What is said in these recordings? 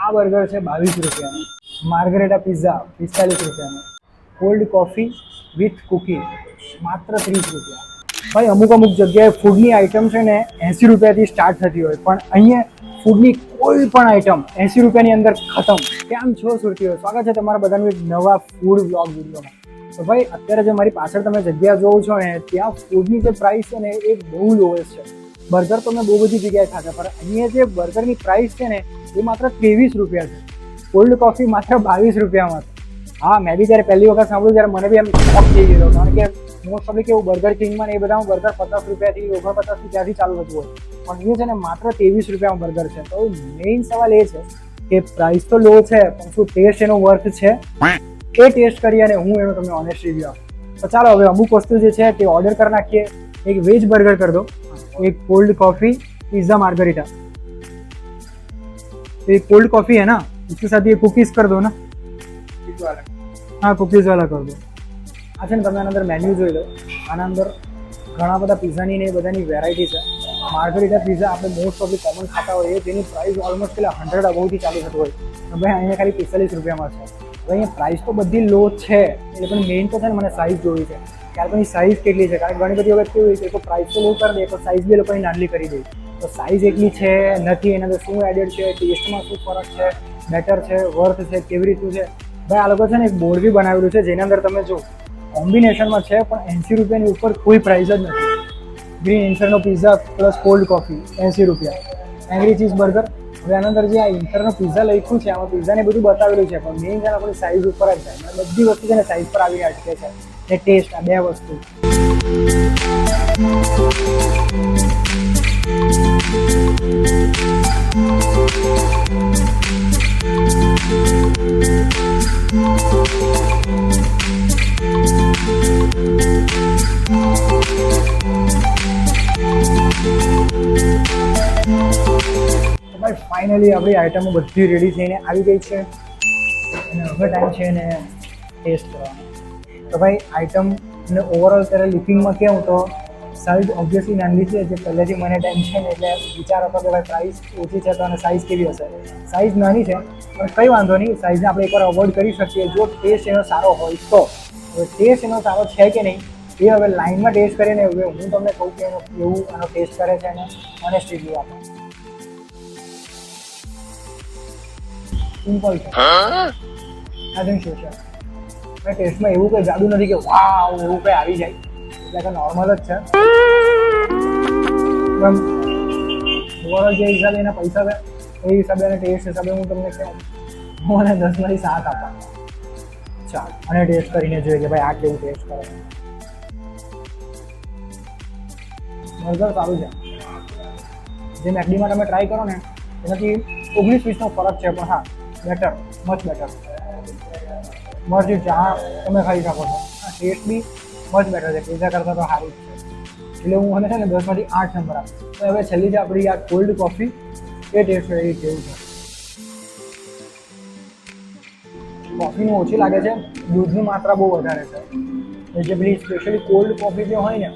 આ બર્ગર છે 22 રૂપિયાનું, માર્ગરેટા પિઝા 45 રૂપિયાનું, કોલ્ડ કોફી વિથ કુકી માત્ર 30 રૂપિયા. ભાઈ અમુક જગ્યાએ ફૂડની આઇટમ છે ને 80 રૂપિયાથી સ્ટાર્ટ થતી હોય, પણ અહીંયા ફૂડની કોઈ પણ આઇટમ 80 રૂપિયાની અંદર ખતમ. કેમ છો સુરતીઓ, સ્વાગત છે તમારા બધાનું એક નવા ફૂડ વ્લોગ વિડીયોમાં. તો ભાઈ અત્યારે જે મારી પાછળ તમે જગ્યા જોવો છો ને, ત્યાં ફૂડની જે પ્રાઇસ છે ને એ બહુ લોએસ્ટ છે. બર્ગર તો મેં બહુ બધી જગ્યાએ ખાધા, પણ અહીંયા જે બર્ગરની પ્રાઇસ છે ને એ માત્ર 23 રૂપિયા છે. કોલ્ડ કોફી માત્ર 22 રૂપિયામાં. હા, મેં બી જ્યારે પહેલી વખત સાંભળ્યું ત્યારે મને બી એમ શોક થઈ ગયો, કારણ કે મોસ્ટ ઓફલી કેવું બર્ગર કિંગમાં ને એ બધામાં બર્ગર 50 રૂપિયાથી 49 ત્યાંથી ચાલુ થતું હોય, પણ અહીંયા છે ને માત્ર 23 રૂપિયામાં બર્ગર છે. તો મેઇન સવાલ એ છે કે પ્રાઇસ તો લો છે, પણ શું ટેસ્ટ એનો વર્થ છે? એ ટેસ્ટ કરી અને હું એનો તમને ઓનેસ્ટ રિવ્યુ આપું. તો ચાલો હવે અમુક વસ્તુ જે છે તે ઓર્ડર કરી નાખીએ. એક વેજ બર્ગર कर दो, एक कोल्ड कॉफ़ी पिज़्ज़ा मार्गरीटा. तो ये कोल्ड कॉफ़ी है ना, इसके साथ ये कुकीज़ कर दो ना. हाँ, कुकीज़ वाला कर दो. આ છે ને તમે આના અંદર મેન્યુ જોઈ લો. આના અંદર ઘણા બધા પિઝાની ને એ બધાની વેરાયટી છે. માર્ગરીટા પિઝા આપણે મોસ્ટ ઓફલી કોમન ખાતા હોઈએ, જેની પ્રાઇસ ઓલમોસ્ટ પેલા 100 અબવથી ચાલુ થતું હોય. ભાઈ અહીંયા ખાલી 45 રૂપિયામાં છે. હવે અહીંયા પ્રાઇસ તો બધી લો છે, એટલે પણ મેઇન તો છે ને મને સાઇઝ જોવી છે કે આ લોકોની સાઇઝ કેટલી છે. કારણ કે ઘણી બધી વખત કેવું હોય કે પ્રાઇસ તો લો કરી દે તો સાઇઝ બી લોકોની નાની કરી દે. તો સાઇઝ એટલી છે નથી, એના અંદર શું એડેડ છે, ટેસ્ટમાં શું ફરક છે, બેટર છે, વર્થ છે, કેવી રીતનું છે. ભાઈ આ લોકો છે ને એક બોર્ડ બી બનાવેલું છે, જેના અંદર તમે જો કોમ્બિનેશનમાં છે, પણ 80 રૂપિયાની ઉપર કોઈ પ્રાઇસ જ નથી. ગ્રીન ઇન્સરનો પિઝા પ્લસ કોલ્ડ કોફી 80 રૂપિયા. Angry cheese burger. હવે આના અંદર જે આ ઇન્સરનો પિઝા લખ્યું છે, આમાં પિઝાને બધું બતાવેલું છે, પણ મેઇન છે આપણી સાઇઝ ઉપર જ છે. બધી વસ્તુ છે ને સાઇઝ પર આવીને અટકે છે, ને ટેસ્ટ, આ બે વસ્તુ. ભાઈ ફાઇનલી આપણી આઈટમો બધી રેડી થઈને આવી ગઈ છે, અને હવે ટાઈમ છે ને ટેસ્ટ કરવાનો. તો ભાઈ આઈટમ અને ઓવરઓલ ત્યારે લુકિંગમાં કેવું તો સાઇઝ ઓબ્વિયસલી નાની છે, જે પહેલેથી મને ટાઈમ છે ને એટલે વિચાર હતો કે ભાઈ પ્રાઇસ ઓછી છે તો અને સાઇઝ કેવી હશે. સાઇઝ નાની છે પણ કંઈ વાંધો નહીં, સાઇઝને આપણે એકવાર અવોઇડ કરી શકીએ જો ટેસ્ટ એનો સારો હોય તો. હવે ટેસ્ટ એનો સારો છે કે નહીં એ હવે લાઇનમાં ટેસ્ટ કરીને હવે હું તમને કહું કે એનો કેવું એનો ટેસ્ટ કરે છે અને ઓનેસ્ટ રિવ્યુ આપો. સિમ્પલ છે, નથિંગ સ્પેશિયલ. ભાઈ ટેસ્ટમાં એવું કંઈ જાદુ નથી કે વાવ એવું કંઈ આવી જાય, એટલે કે નોર્મલ જ છે. પણ ઓવરઓલ જે હિસાબે એના પૈસા છે એ હિસાબે અને ટેસ્ટ હિસાબે હું તમને કહું, હું મને 10માંથી 7 આપવા. ચાલો અને ટેસ્ટ કરીને જોઈએ કે ભાઈ આ કેવું ટેસ્ટ કરે. બર્ગર સારું છે. જે મેકડીમાં તમે ટ્રાય કરો ને એનાથી 19-20નો ફરક છે, પણ હા બેટર, મચ બેટર. મસ્ત ચા તમે ખાઈ શકો છો. ટેસ્ટ બી મચ બેટર છે, પિઝા કરતાં તો સારું જ છે. એટલે હું મને છે ને 10માંથી 8 નંબર આપું. તો હવે છેલ્લી જે આપણી આ કોલ્ડ કોફી એ ટેસ્ટ એ કેવું છે. કોફીનું ઓછી લાગે છે, દૂધની માત્રા બહુ વધારે છે. જે પેલી સ્પેશિયલી કોલ્ડ કોફી જે હોય ને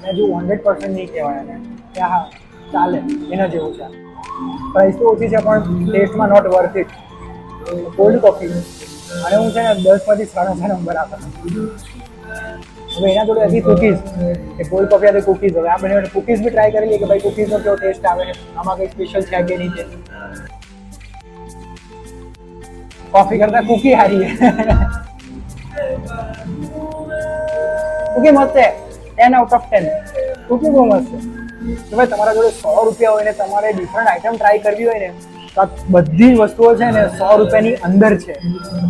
એને જો 100% નહીં કહેવાય એને કે હા ચાલે એના જેવું છે. પ્રાઇસ તો ઓછી છે પણ ટેસ્ટમાં not worth it. Cold coffee અને હું છે ને 10માંથી 6.5 નંબર આપું. હવે એના જોડે હજી કુકીઝ, એ કોલ્ડ કોફી સાથે કુકીઝ. હવે આપણે કુકીઝ બી ટ્રાય કરી લઈએ કે ભાઈ કુકીઝનો કેવો ટેસ્ટ આવે, આમાં કંઈ સ્પેશિયલ છે કે નહીં છે. કોફી કરતાં કુકી સારી છે. કુકી મસ્ત છે, 10 આઉટ ઓફ 10. કુકી બહુ મસ્ત છે. તો ભાઈ તમારા જોડે 100 રૂપિયા હોય ને તમારે ડિફરન્ટ આઈટમ ટ્રાય કરવી હોય ને તો બધી વસ્તુઓ છે ને 100 રૂપિયાની અંદર છે.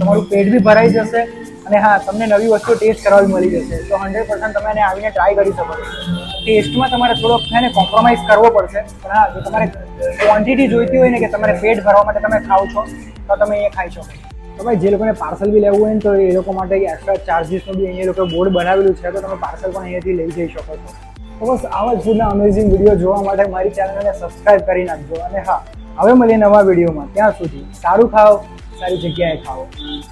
તમારું પેટ બી ભરાઈ જશે અને હા તમને નવી વસ્તુ ટેસ્ટ કરવા બી મળી જશે. તો 100% તમે એને આવીને ટ્રાય કરી શકો છો. ટેસ્ટમાં તમારે થોડોક છે ને કોમ્પ્રોમાઇઝ કરવો પડશે, પણ હા જો તમારે ક્વોન્ટિટી જોઈતી હોય ને કે તમારે પેટ ભરવા માટે તમે ખાઓ છો તો તમે એ ખાઈ શકો. તો ભાઈ જે લોકોને પાર્સલ બી લેવું હોય ને તો એ લોકો માટે એક્સ્ટ્રા ચાર્જીસનું બી અહીંયા લોકો બોર્ડ બનાવેલું છે, તો તમે પાર્સલ પણ અહીંયાથી લઈ જઈ શકો છો. તો બસ આવા જ ફૂડના અમેઝિંગ વિડીયો જોવા માટે મારી ચેનલને સબસ્ક્રાઈબ કરી નાખજો. અને હા હવે મળીએ નવા વિડીયોમાં. ત્યાં સુધી સારું ખાઓ, સારી જગ્યાએ ખાઓ.